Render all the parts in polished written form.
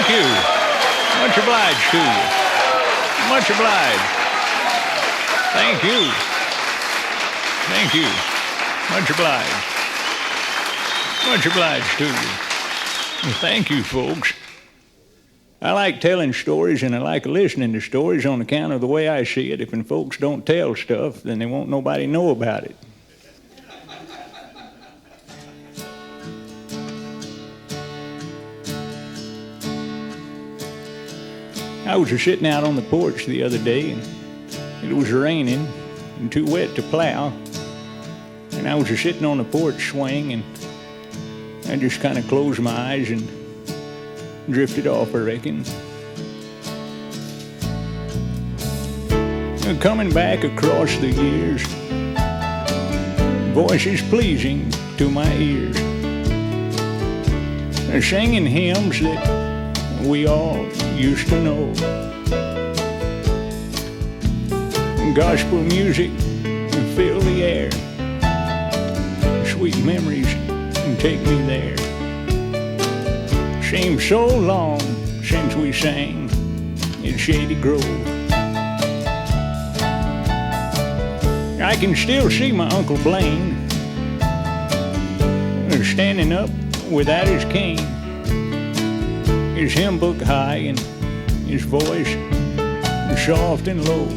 Thank you. Much obliged to you. Much obliged. Thank you. Thank you. Much obliged. Much obliged to you. Well, thank you, folks. I like telling stories, and I like listening to stories on account of the way I see it. If folks don't tell stuff, then they won't nobody know about it. I was sitting out on the porch the other day, and it was raining and too wet to plow. And I was sitting on the porch swing, and I just kind of closed my eyes and drifted off, I reckon. And coming back across the years, voices pleasing to my ears, singing hymns that we all used to know. Gospel music fill the air, sweet memories take me there. Seems so long since we sang in Shady Grove. I can still see my Uncle Blaine standing up without his cane, his hymn book high and his voice soft and low.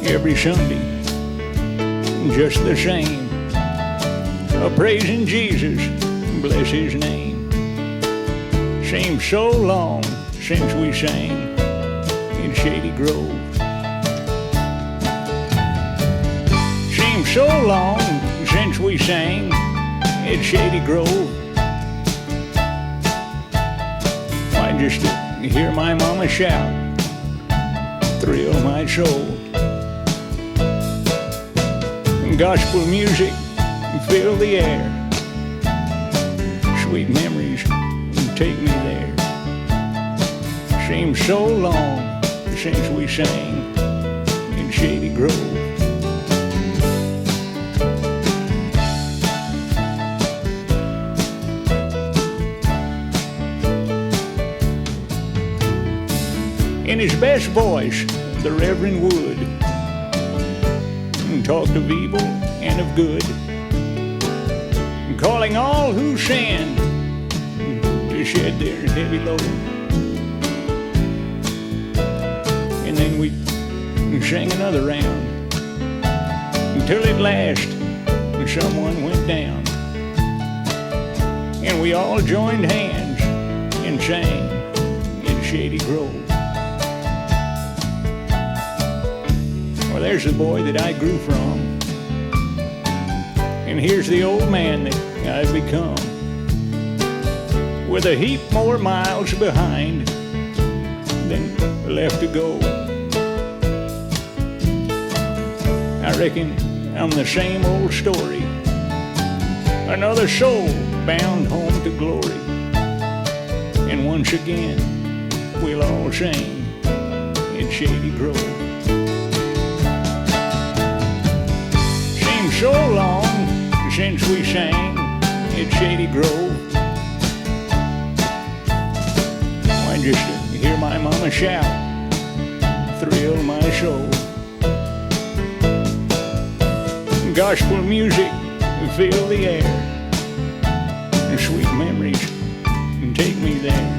Every Sunday, just the same, praising Jesus, bless his name. Seems so long since we sang in Shady Grove. Seems so long since we sang at Shady Grove. I just hear my mama shout, thrill my soul. Gospel music fill the air, sweet memories take me there. Seems so long since we sang in Shady Grove. In his best voice, the Reverend Wood talked of evil and of good, calling all who sin to shed their heavy load. And then we sang another round until at last someone went down, and we all joined hands and sang in Shady Grove. Well, there's the boy that I grew from, and here's the old man that I've become, with a heap more miles behind than left to go. I reckon I'm the same old story, another soul bound home to glory, and once again we'll all sing in Shady Grove. So long since we sang at Shady Grove. I just hear my mama shout, thrill my soul. Gospel music fill the air, and sweet memories take me there.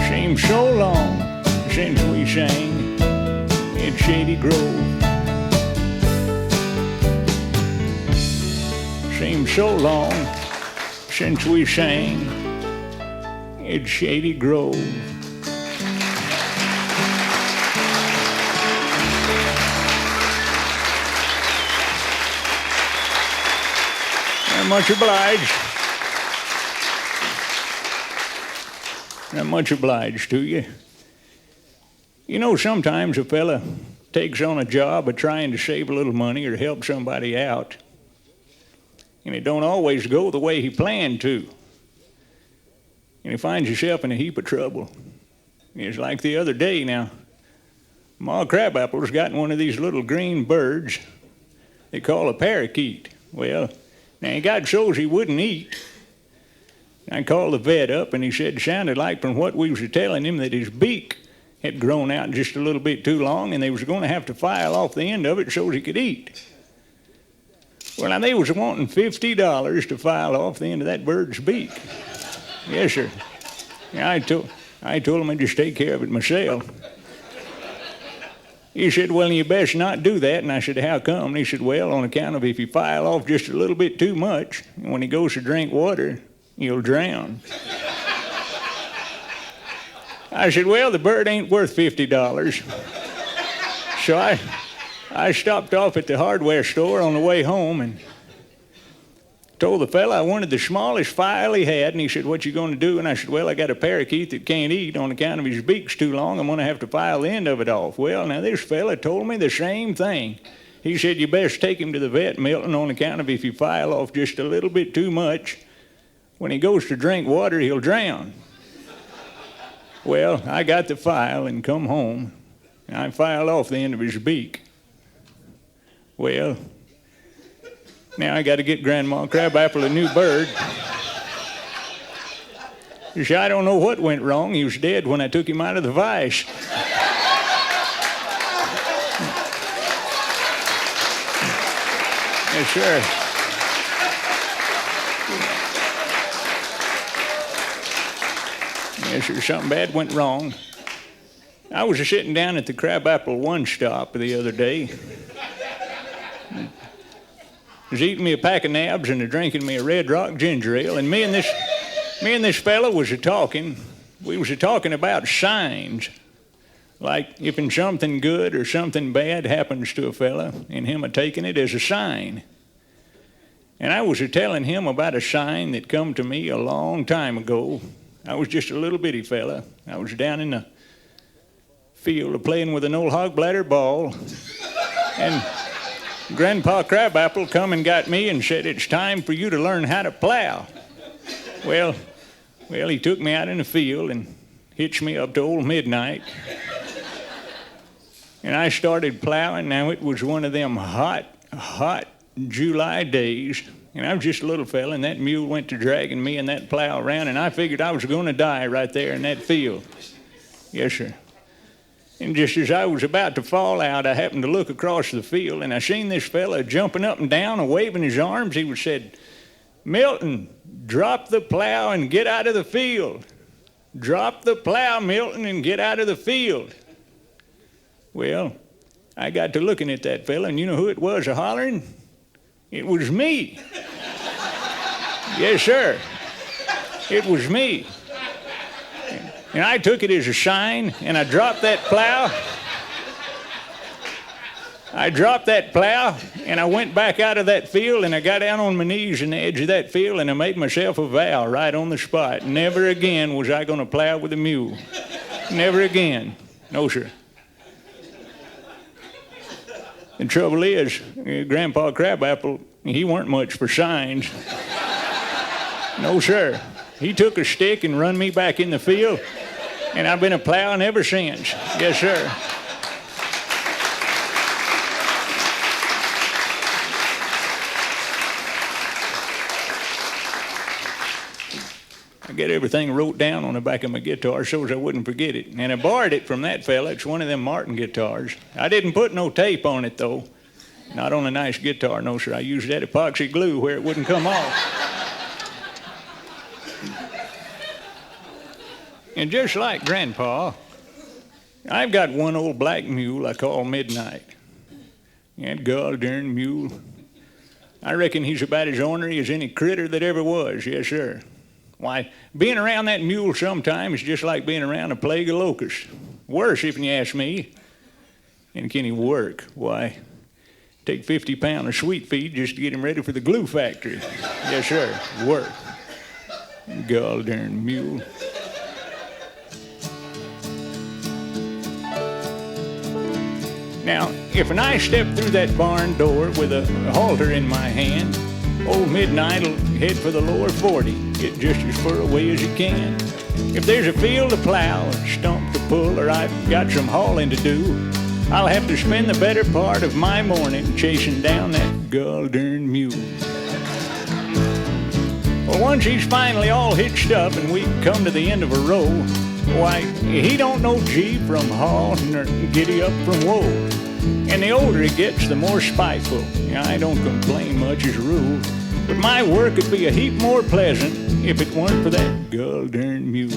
Seems so long since we sang at Shady Grove. Seems so long since we sang at Shady Grove. I'm much obliged. I'm much obliged to you. You know, sometimes a fella takes on a job of trying to save a little money or help somebody out, and it don't always go the way he planned to. And he finds himself in a heap of trouble. It's like the other day now. Milton Crabapple's got one of these little green birds they call a parakeet. Well, now he got so's he wouldn't eat. I called the vet up, and he said it sounded like from what we was telling him that his beak had grown out just a little bit too long, and they was going to have to file off the end of it so he could eat. Well, now they was wanting $50 to file off the end of that bird's beak. Yes, sir. I told him I'd just take care of it myself. He said, well, you best not do that. And I said, how come? And he said, well, on account of if you file off just a little bit too much, and when he goes to drink water, he'll drown. I said, well, the bird ain't worth $50. So I stopped off at the hardware store on the way home and told the fella I wanted the smallest file he had, and he said, what you going to do? And I said, well, I got a parakeet that can't eat on account of his beak's too long. I'm going to have to file the end of it off. Well, now this fella told me the same thing. He said, you best take him to the vet, Milton, on account of if you file off just a little bit too much, when he goes to drink water, he'll drown. Well, I got the file and come home, and I filed off the end of his beak. Well, now I got to get Grandma Crabapple a new bird. You see, I don't know what went wrong. He was dead when I took him out of the vise. Yes, sir. Yes, sir, something bad went wrong. I was sitting down at the Crabapple One Stop the other day. Was eating me a pack of nabs and drinking me a Red Rock ginger ale, and me and this fella was talking. We was talking about signs, like if something good or something bad happens to a fella, and him taking it as a sign. And I was telling him about a sign that come to me a long time ago. I was just a little bitty fella. I was down in the field playing with an old hog bladder ball, and Grandpa Crabapple come and got me and said, it's time for you to learn how to plow. Well, he took me out in the field and hitched me up to old midnight. And I started plowing. Now, it was one of them hot July days. And I was just a little fella, and that mule went to dragging me and that plow around, and I figured I was going to die right there in that field. Yes, sir. And just as I was about to fall out, I happened to look across the field, and I seen this fella jumping up and down and waving his arms. He was said, Milton, drop the plow and get out of the field. Drop the plow, Milton, and get out of the field. Well, I got to looking at that fella, and you know who it was a-hollering? It was me. Yes, sir. It was me. And I took it as a sign, and I dropped that plow. And I went back out of that field, and I got down on my knees in the edge of that field, and I made myself a vow right on the spot. Never again was I going to plow with a mule. Never again. No, sir. The trouble is, Grandpa Crabapple, he weren't much for signs. No, sir. He took a stick and run me back in the field, and I've been a plowing ever since. Yes, sir. I get everything wrote down on the back of my guitar so as I wouldn't forget it. And I borrowed it from that fella. It's one of them Martin guitars. I didn't put no tape on it, though. Not on a nice guitar, no, sir. I used that epoxy glue where it wouldn't come off. And just like Grandpa, I've got one old black mule I call Midnight. That gol-darn mule. I reckon he's about as ornery as any critter that ever was, yes, sir. Why, being around that mule sometimes is just like being around a plague of locusts. Worse, if you ask me. And can he work? Why, take 50 pounds of sweet feed just to get him ready for the glue factory. Yes, sir, work. Gol-darn mule. Now, if I step through that barn door with a halter in my hand, old Midnight'll head for the lower 40, get just as far away as he can. If there's a field to plow, a stump to pull, or I've got some hauling to do, I'll have to spend the better part of my morning chasing down that gol-darn mule. Well, once he's finally all hitched up and we come to the end of a row, why, he don't know G from haw nor giddy up from woe. And the older he gets, the more spiteful. I don't complain much as a rule, but my work would be a heap more pleasant if it weren't for that gol-darn mule.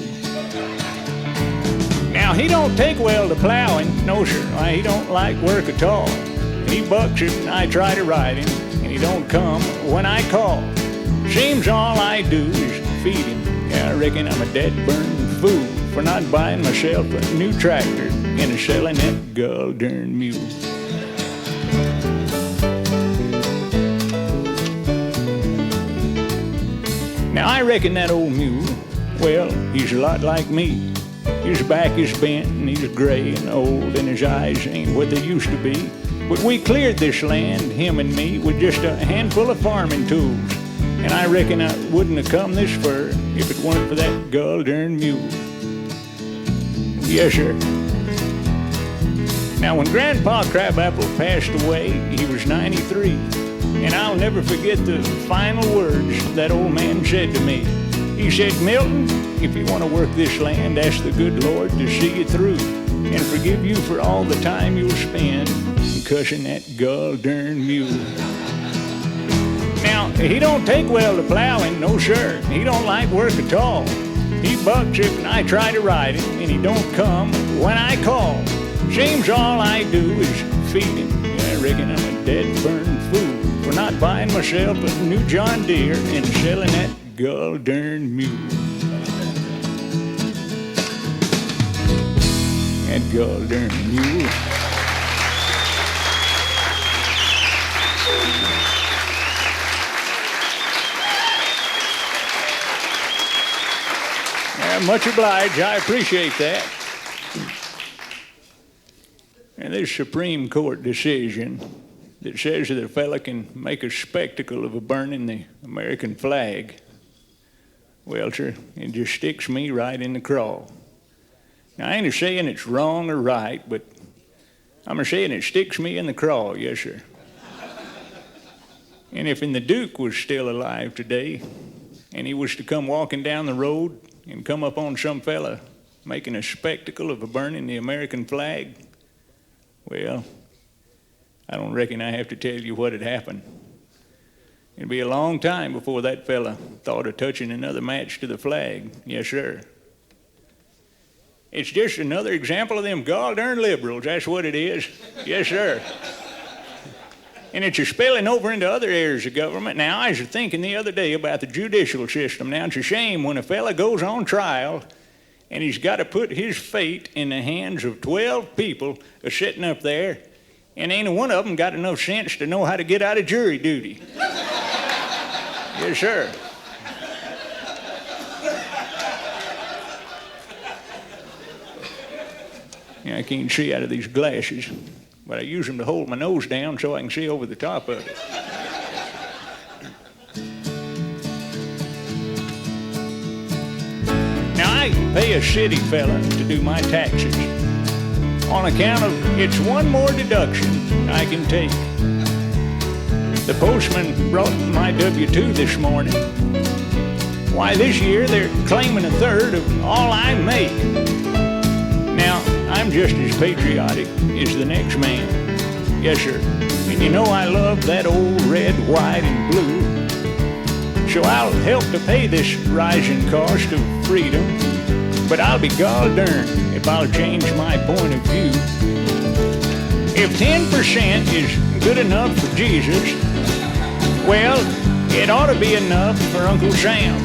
Now, he don't take well to plowing, no sir. Why, he don't like work at all. He bucks it and I try to ride him, and he don't come when I call. Seems all I do is feed him. Yeah, I reckon I'm a dead-burning fool for not buying myself a new tractor and selling that gol-darn mule. Now, I reckon that old mule, well, he's a lot like me. His back is bent and he's gray and old and his eyes ain't what they used to be. But we cleared this land, him and me, with just a handful of farming tools. And I reckon I wouldn't have come this far if it weren't for that gol-darn mule. Yes, sir. Now, when Grandpa Crabapple passed away, he was 93. And I'll never forget the final words that old man said to me. He said, Milton, if you want to work this land, ask the good Lord to see you through and forgive you for all the time you'll spend cussing that gol-darn mule. Now, he don't take well to plowing, no sir. He don't like work at all. He bucks it and I try to ride him, and he don't come when I call. Seems all I do is feed him. I reckon I'm a dead-burning fool for not buying myself a new John Deere and selling that gol-darn mule. That gol-darn mule. Much obliged. I appreciate that. And this Supreme Court decision that says that a fella can make a spectacle of burning the American flag, well, sir, it just sticks me right in the craw. Now, I ain't saying it's wrong or right, but I'm saying it sticks me in the craw, yes, sir. And if the Duke was still alive today, and he was to come walking down the road and come up on some fella making a spectacle of burning the American flag, well, I don't reckon I have to tell you what had happened. It'd be a long time before that fella thought of touching another match to the flag. Yes, sir. It's just another example of them gol-darn liberals. That's what it is. Yes, sir. And it's a spilling over into other areas of government. Now, I was thinking the other day about the judicial system. Now, it's a shame when a fella goes on trial and he's got to put his fate in the hands of 12 people sitting up there, and ain't one of them got enough sense to know how to get out of jury duty. Yes, sir. Yeah, I can't see out of these glasses, but I use them to hold my nose down so I can see over the top of it. Now, I pay a city fella to do my taxes on account of it's one more deduction I can take. The postman brought my W-2 this morning. Why, this year they're claiming a third of all I make. Now, I'm just as patriotic as the next man. Yes, sir. And you know I love that old red, white, and blue. So I'll help to pay this rising cost of freedom, but I'll be gol-darned if I'll change my point of view. If 10% is good enough for Jesus, well, it ought to be enough for Uncle Sam.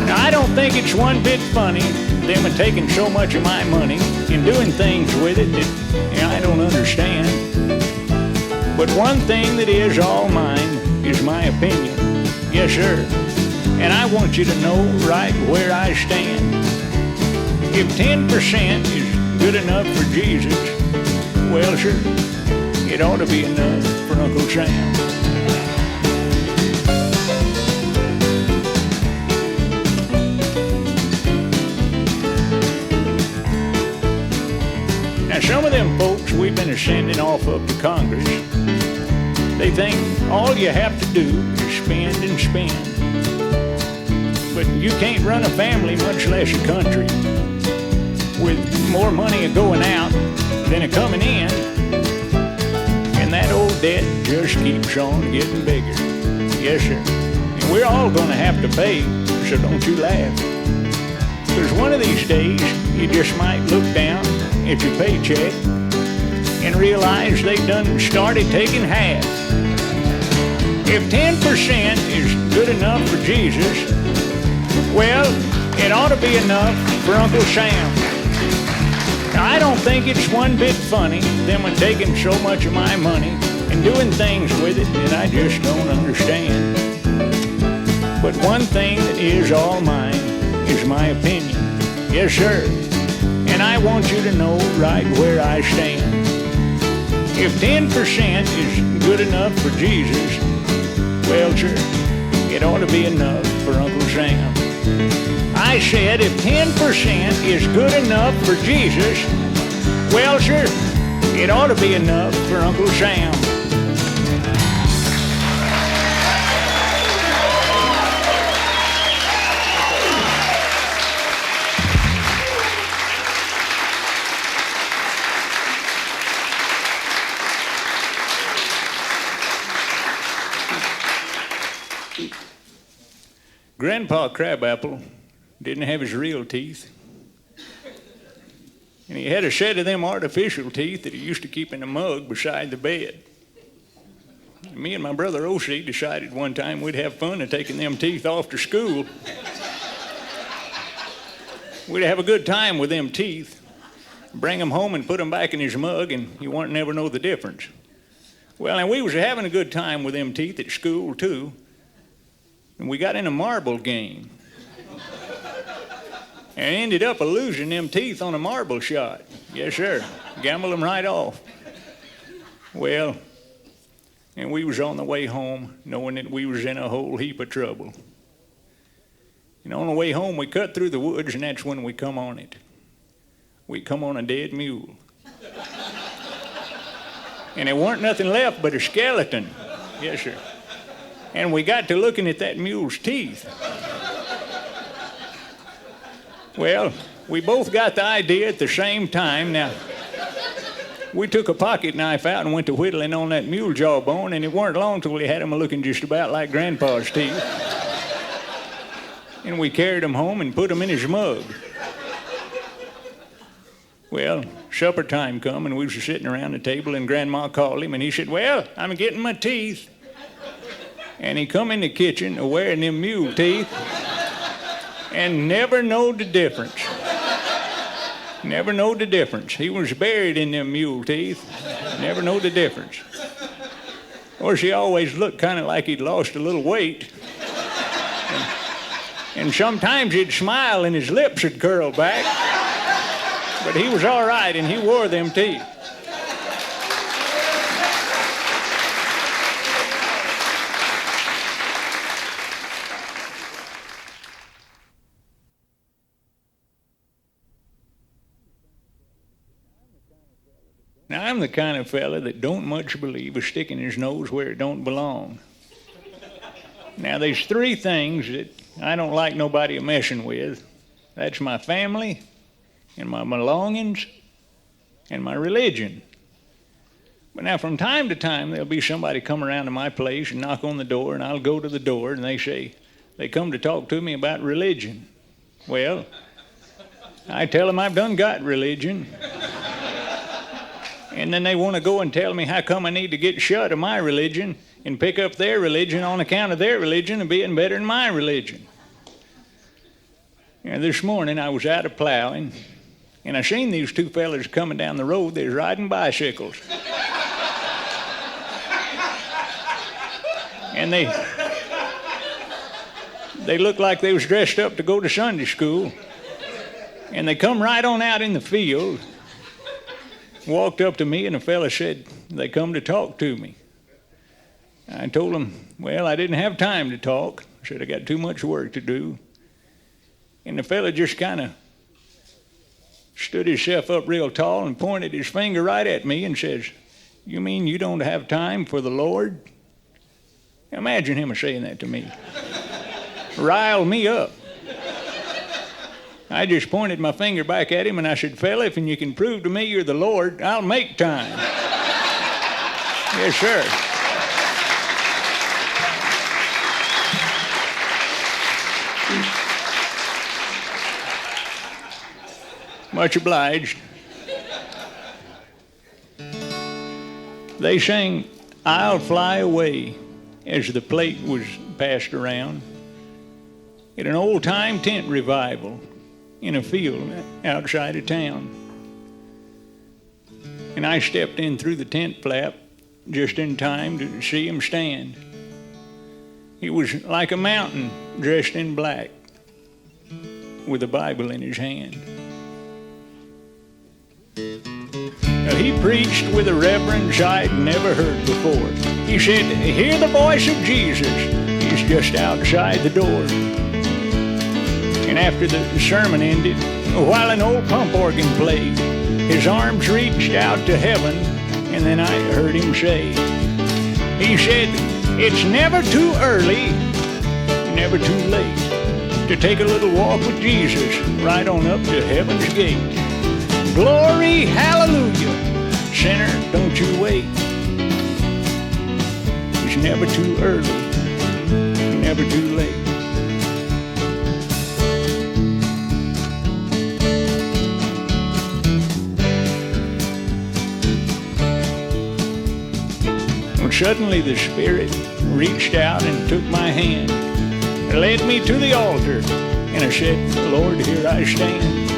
Now, I don't think it's one bit funny, them taking so much of my money and doing things with it that I don't understand. But one thing that is all mine is my opinion. Yes, sir. And I want you to know right where I stand. If 10% is good enough for Jesus, well, sure, it ought to be enough for Uncle Sam. Now, some of them folks we've been sending off up to Congress, they think all you have to do is spend and spend. But you can't run a family, much less a country, with more money going out than a coming in. And that old debt just keeps on getting bigger. Yes, sir. And we're all going to have to pay, so don't you laugh. Because one of these days, you just might look down at your paycheck and realize they done started taking half. If 10% is good enough for Jesus, well, it ought to be enough for Uncle Sam. Now, I don't think it's one bit funny, them taking so much of my money and doing things with it that I just don't understand. But one thing that is all mine is my opinion. Yes, sir. And I want you to know right where I stand. If 10% is good enough for Jesus, well, sir, it ought to be enough for Uncle Sam. I said if 10% is good enough for Jesus, well, sir, it ought to be enough for Uncle Sam. Grandpa Crabapple didn't have his real teeth. And he had a set of them artificial teeth that he used to keep in a mug beside the bed. And me and my brother O.C. decided one time we'd have fun of taking them teeth off to school. We'd have a good time with them teeth, bring them home and put them back in his mug, and you wouldn't never know the difference. Well, and we was having a good time with them teeth at school, too. And we got in a marble game. And ended up losing them teeth on a marble shot. Yes, sir. Gambled them right off. Well, and we was on the way home knowing that we was in a whole heap of trouble. And on the way home, we cut through the woods, and that's when we come on it. We come on a dead mule. And there weren't nothing left but a skeleton. Yes, sir. And we got to looking at that mule's teeth. Well, we both got the idea at the same time. Now, we took a pocket knife out and went to whittling on that mule jawbone, and it weren't long till we had him looking just about like Grandpa's teeth. And we carried him home and put him in his mug. Well, supper time come, and we was sitting around the table, and Grandma called him, and he said, "Well, I'm getting my teeth." And he come in the kitchen wearing them mule teeth and never knowed the difference. Never knowed the difference. He was buried in them mule teeth. Never knowed the difference. Of course, he always looked kind of like he'd lost a little weight. And sometimes he'd smile and his lips would curl back. But he was all right, and he wore them teeth. Now, I'm the kind of fella that don't much believe in sticking his nose where it don't belong. Now, there's three things that I don't like nobody messing with. That's my family, and my belongings, and my religion. But now, from time to time, there'll be somebody come around to my place and knock on the door, and I'll go to the door, and they come to talk to me about religion. Well, I tell them I've done got religion. And then they want to go and tell me how come I need to get shut of my religion and pick up their religion on account of their religion and being better than my religion. And this morning I was out plowing, and I seen these two fellas coming down the road. They was riding bicycles. And they looked like they was dressed up to go to Sunday school. And they come right on out in the field, walked up to me, and the fella said they come to talk to me. I told them, well, I didn't have time to talk. I said I got too much work to do. And the fella just kind of stood himself up real tall and pointed his finger right at me and says, "You mean you don't have time for the Lord?" Imagine him saying that to me. Rile me up. I just pointed my finger back at him and I said, "Fella, if you can prove to me you're the Lord, I'll make time." Yes, sir. Much obliged. They sang "I'll Fly Away" as the plate was passed around at an old-time tent revival in a field outside of town. And I stepped in through the tent flap just in time to see him stand. He was like a mountain dressed in black with a Bible in his hand. Now, he preached with a reverence I'd never heard before. He said, "Hear the voice of Jesus. He's just outside the door." And after the sermon ended, while an old pump organ played, his arms reached out to heaven, and then I heard him say, he said, "It's never too early, never too late, to take a little walk with Jesus right on up to heaven's gate. Glory, hallelujah, sinner, don't you wait. It's never too early, never too late." Suddenly the Spirit reached out and took my hand, led me to the altar, and I said, "Lord, here I stand."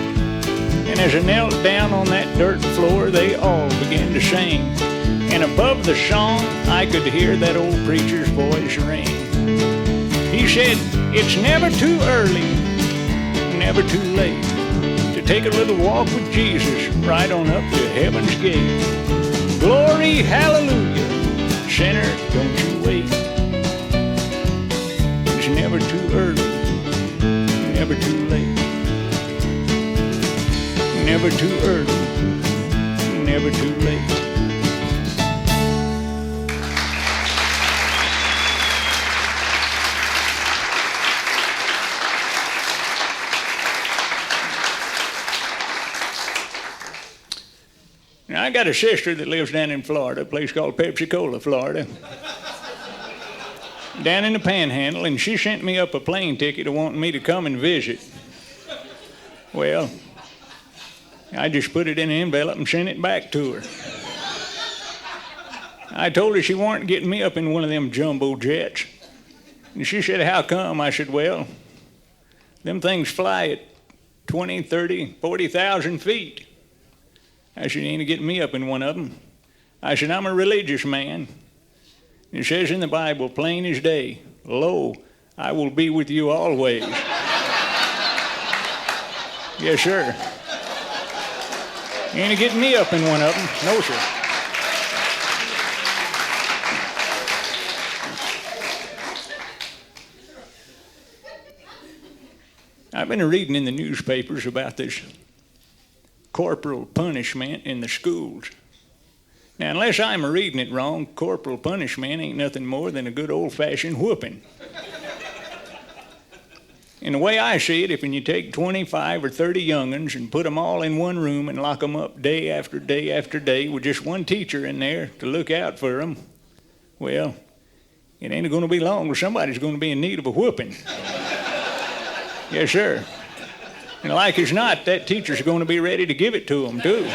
And as I knelt down on that dirt floor, they all began to sing. And above the song, I could hear that old preacher's voice ring. He said, "It's never too early, never too late, to take a little walk with Jesus right on up to heaven's gate. Glory, hallelujah, sinner, don't you wait. It's never too early, never too late. Never too early, never too late." Now, I got a sister that lives down in Florida, a place called Pepsi-Cola, Florida, down in the Panhandle, and she sent me up a plane ticket wanting me to come and visit. Well, I just put it in an envelope and sent it back to her. I told her she weren't getting me up in one of them jumbo jets. And she said, "How come?" I said, "Well, them things fly at 20, 30, 40,000 feet. I said, "You ain't getting me up in one of them." I said, "I'm a religious man. It says in the Bible, plain as day, 'Lo, I will be with you always.'" Yes, sir. You ain't getting me up in one of them. No, sir. I've been reading in the newspapers about this corporal punishment in the schools. Now, unless I'm reading it wrong, corporal punishment ain't nothing more than a good old-fashioned whooping. And the way I see it, if you take 25 or 30 young'uns and put them all in one room and lock them up day after day after day with just one teacher in there to look out for them, well, it ain't going to be long where somebody's going to be in need of a whooping. Yes, sir. And like as not, that teacher's going to be ready to give it to them, too.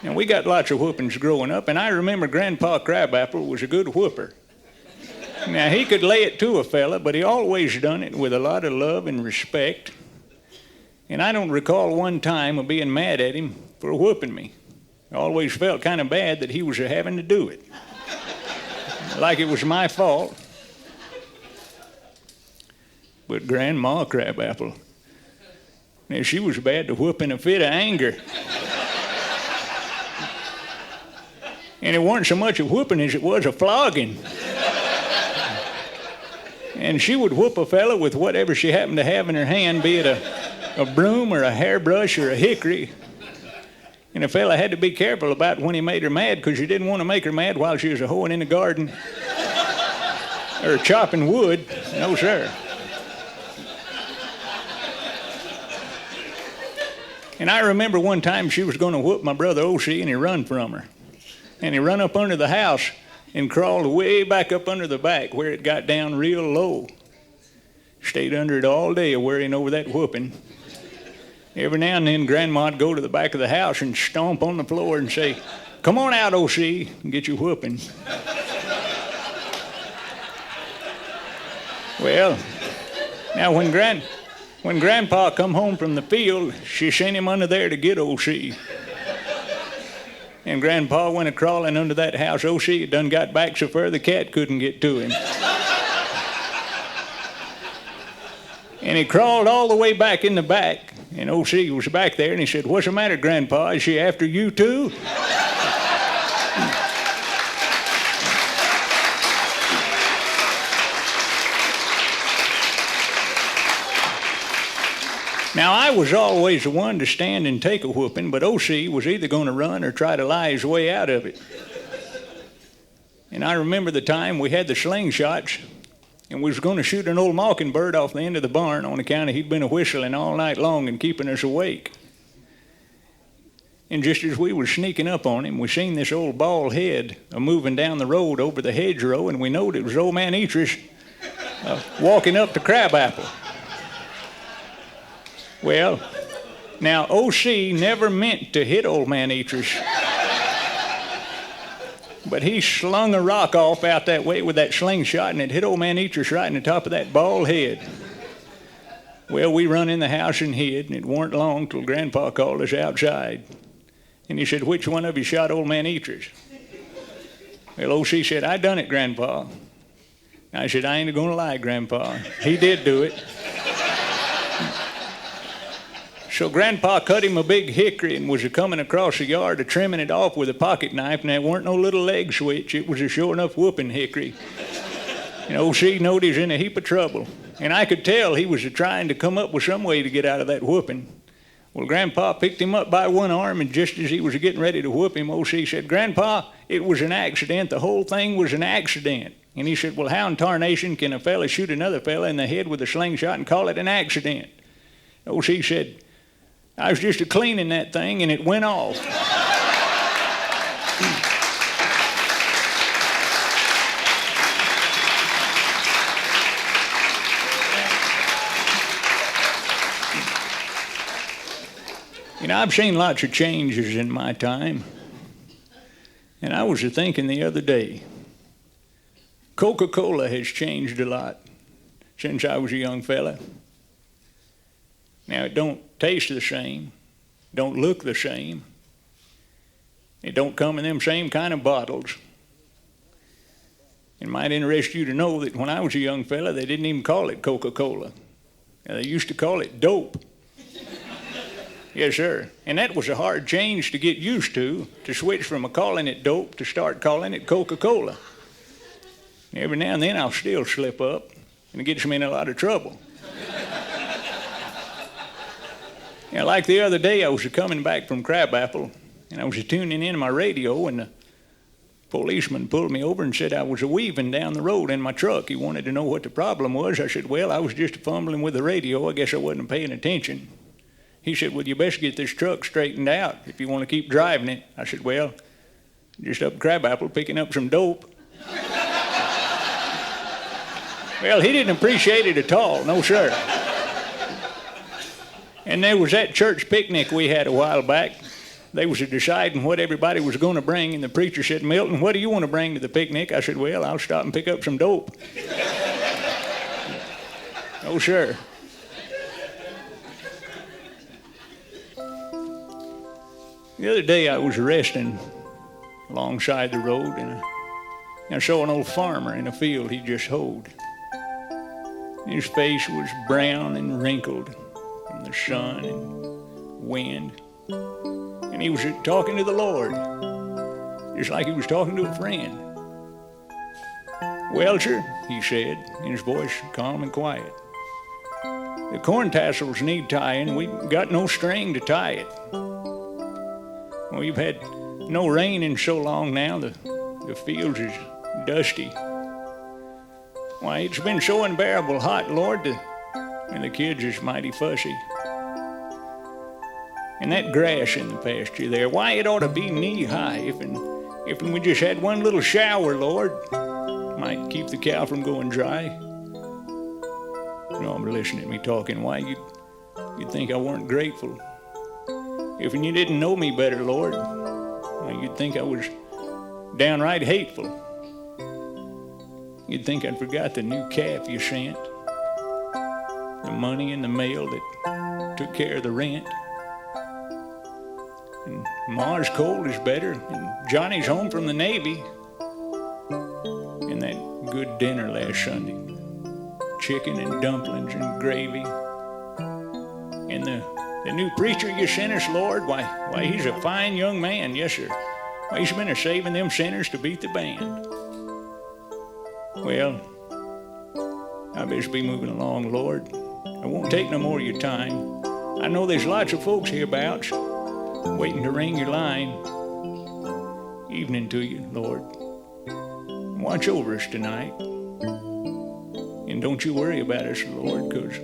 And we got lots of whoopings growing up, and I remember Grandpa Crabapple was a good whooper. Now, he could lay it to a fella, but he always done it with a lot of love and respect. And I don't recall one time of being mad at him for whooping me. I always felt kind of bad that he was having to do it. Like it was my fault. But Grandma Crabapple, now she was bad to whoop in a fit of anger. And it wasn't so much a whooping as it was a flogging. And she would whoop a fella with whatever she happened to have in her hand, be it a broom or a hairbrush or a hickory. And a fella had to be careful about when he made her mad, because you didn't want to make her mad while she was hoeing in the garden or chopping wood. No, sir. And I remember one time she was going to whoop my brother O.C., and he run from her. And he run up under the house and crawled way back up under the back where it got down real low. Stayed under it all day worrying over that whooping. Every now and then, Grandma'd go to the back of the house and stomp on the floor and say, "Come on out, O.C., and get your whooping." Well, now when Grandpa come home from the field, she sent him under there to get O.C. And Grandpa went a-crawling under that house. O.C. done got back so far the cat couldn't get to him. And he crawled all the way back in the back, and O.C. was back there, and he said, "What's the matter, Grandpa? Is she after you too?" Now, I was always the one to stand and take a whooping, but O.C. was either going to run or try to lie his way out of it. And I remember the time we had the slingshots, and we was going to shoot an old mockingbird off the end of the barn on account of he'd been a-whistling all night long and keeping us awake. And just as we was sneaking up on him, we seen this old bald head a-moving down the road over the hedgerow, and we knowed it was old man Eatrish walking up to Crabapple. Well, now O.C. never meant to hit old man Eatrish, but he slung a rock off out that way with that slingshot, and it hit old man Eatrish right in the top of that bald head. Well, we run in the house and hid, and it weren't long till Grandpa called us outside. And he said, "Which one of you shot old man Eatrish?" Well, O.C. said, "I done it, Grandpa." I said, "I ain't gonna lie, Grandpa. He did do it." So Grandpa cut him a big hickory and was a-coming across the yard a-trimming it off with a pocket knife, and that weren't no little leg switch. It was a sure enough whooping hickory. And O.C. knowed he was in a heap of trouble. And I could tell he was trying to come up with some way to get out of that whooping. Well, Grandpa picked him up by one arm, and just as he was getting ready to whoop him, O.C. said, "Grandpa, it was an accident. The whole thing was an accident." And he said, "Well, how in tarnation can a fella shoot another fella in the head with a slingshot and call it an accident?" O.C. said, "I was just a-cleaning that thing, and it went off." You know, I've seen lots of changes in my time, and I was a-thinking the other day, Coca-Cola has changed a lot since I was a young fella. Now, it don't taste the same, don't look the same. It don't come in them same kind of bottles. It might interest you to know that when I was a young fella, they didn't even call it Coca-Cola. Now, they used to call it dope. Yes, sir. And that was a hard change to get used to switch from calling it dope to start calling it Coca-Cola. Every now and then I'll still slip up, and it gets me in a lot of trouble. Yeah, like the other day, I was coming back from Crabapple, and I was tuning in my radio, and the policeman pulled me over and said I was weaving down the road in my truck. He wanted to know what the problem was. I said, "Well, I was just fumbling with the radio. I guess I wasn't paying attention." He said, "Well, you best get this truck straightened out if you want to keep driving it." I said, "Well, just up Crabapple picking up some dope." Well, he didn't appreciate it at all, no sir. And there was that church picnic we had a while back. They was deciding what everybody was going to bring, and the preacher said, "Milton, what do you want to bring to the picnic?" I said, "Well, I'll stop and pick up some dope." No sir. The other day I was resting alongside the road, and I saw an old farmer in a field he just hoed. His face was brown and wrinkled from the sun and wind, and he was talking to the Lord, just like he was talking to a friend. "Well, sir," he said, in his voice calm and quiet, "the corn tassels need tying. We've got no string to tie it. We've had no rain in so long now, the fields is dusty. Why, it's been so unbearable hot, Lord, and the kids is mighty fussy. And that grass in the pasture there, why, it ought to be knee-high. If we just had one little shower, Lord, might keep the cow from going dry. No, but listening to me talking, why, you'd think I weren't grateful. If you didn't know me better, Lord, well, you'd think I was downright hateful. You'd think I'd forgot the new calf you sent, the money in the mail that took care of the rent, and Ma's cold is better, and Johnny's home from the Navy, and that good dinner last Sunday, chicken and dumplings and gravy, and the new preacher you sent us, Lord, why, he's a fine young man, yes, sir. Why, he's been a-saving them sinners to beat the band. Well, I best be moving along, Lord. I won't take no more of your time. I know there's lots of folks hereabouts waiting to ring your line. Evening to you, Lord. Watch over us tonight. And don't you worry about us, Lord, because,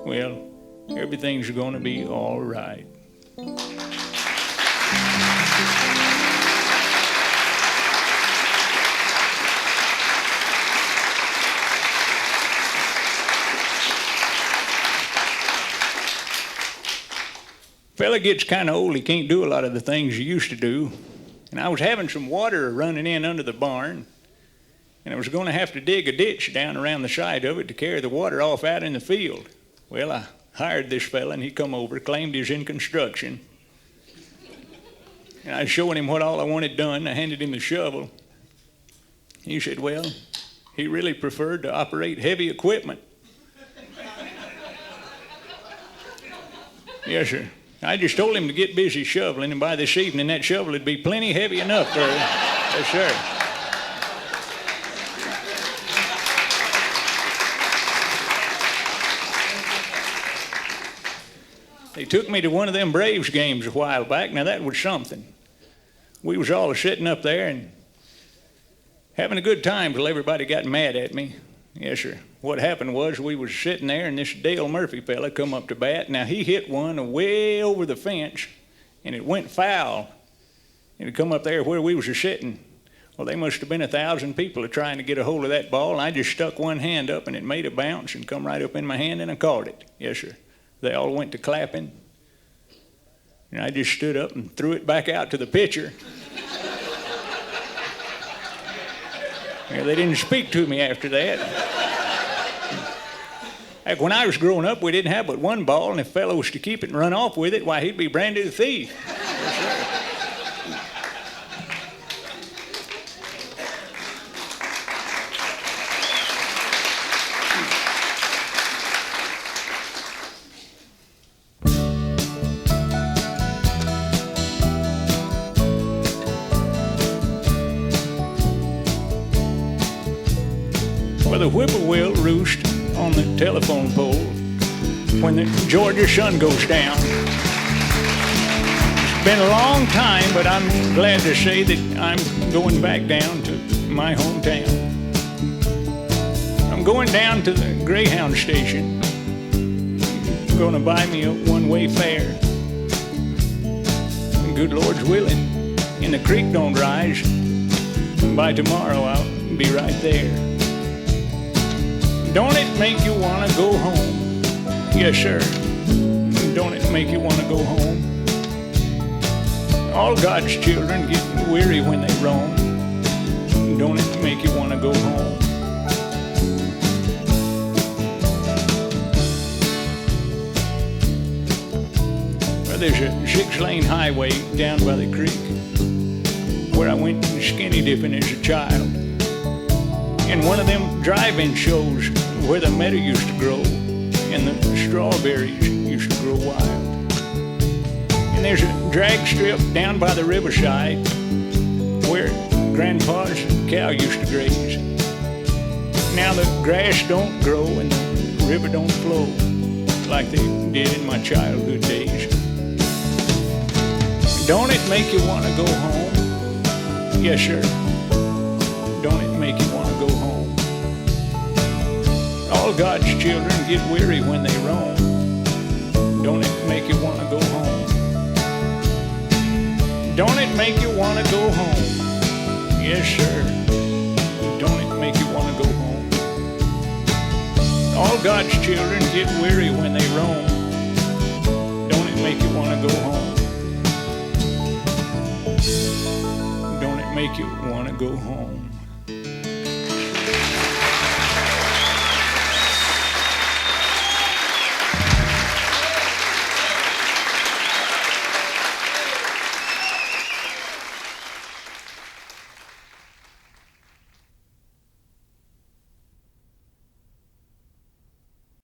well, everything's going to be all right. Fella gets kind of old, he can't do a lot of the things he used to do. And I was having some water running in under the barn, and I was going to have to dig a ditch down around the side of it to carry the water off out in the field. Well, I hired this fella, and he come over, claimed he was in construction. And I was showing him what all I wanted done. I handed him the shovel. He said, well, he really preferred to operate heavy equipment. Yes, sir. I just told him to get busy shoveling, and by this evening that shovel would be plenty heavy enough for him. Yes, sir. They took me to one of them Braves games a while back. Now that was something. We was all sitting up there and having a good time till everybody got mad at me. Yes, sir. What happened was we was sitting there, and this Dale Murphy fella come up to bat. Now, he hit one way over the fence, and it went foul. And it come up there where we was sitting. Well, they must have been 1,000 people trying to get a hold of that ball, and I just stuck one hand up, and it made a bounce and come right up in my hand, and I caught it. Yes, sir. They all went to clapping. And I just stood up and threw it back out to the pitcher. Yeah, they didn't speak to me after that. Like when I was growing up, we didn't have but one ball, and if a fellow was to keep it and run off with it, why, he'd be branded a thief. Well, the whippoorwill roost on the telephone pole when the Georgia sun goes down. It's been a long time, but I'm glad to say that I'm going back down to my hometown. I'm going down to the Greyhound station. I'm going to buy me a one-way fare. And good Lord's willing, and the creek don't rise, by tomorrow I'll be right there. Don't it make you want to go home? Yes, sir. Don't it make you want to go home? All God's children get weary when they roam. Don't it make you want to go home? Well, there's a 6-lane highway down by the creek where I went skinny dipping as a child. In one of them drive-in shows where the meadow used to grow and the strawberries used to grow wild. And there's a drag strip down by the riverside where Grandpa's cow used to graze. Now the grass don't grow and the river don't flow like they did in my childhood days. Don't it make you want to go home? Yes, sir. Don't it make you want to go home? All God's children get weary when they roam. Don't it make you want to go home? Don't it make you want to go home? Yes, sir. Don't it make you want to go home? All God's children get weary when they roam. Don't it make you want to go home? Don't it make you want to go home?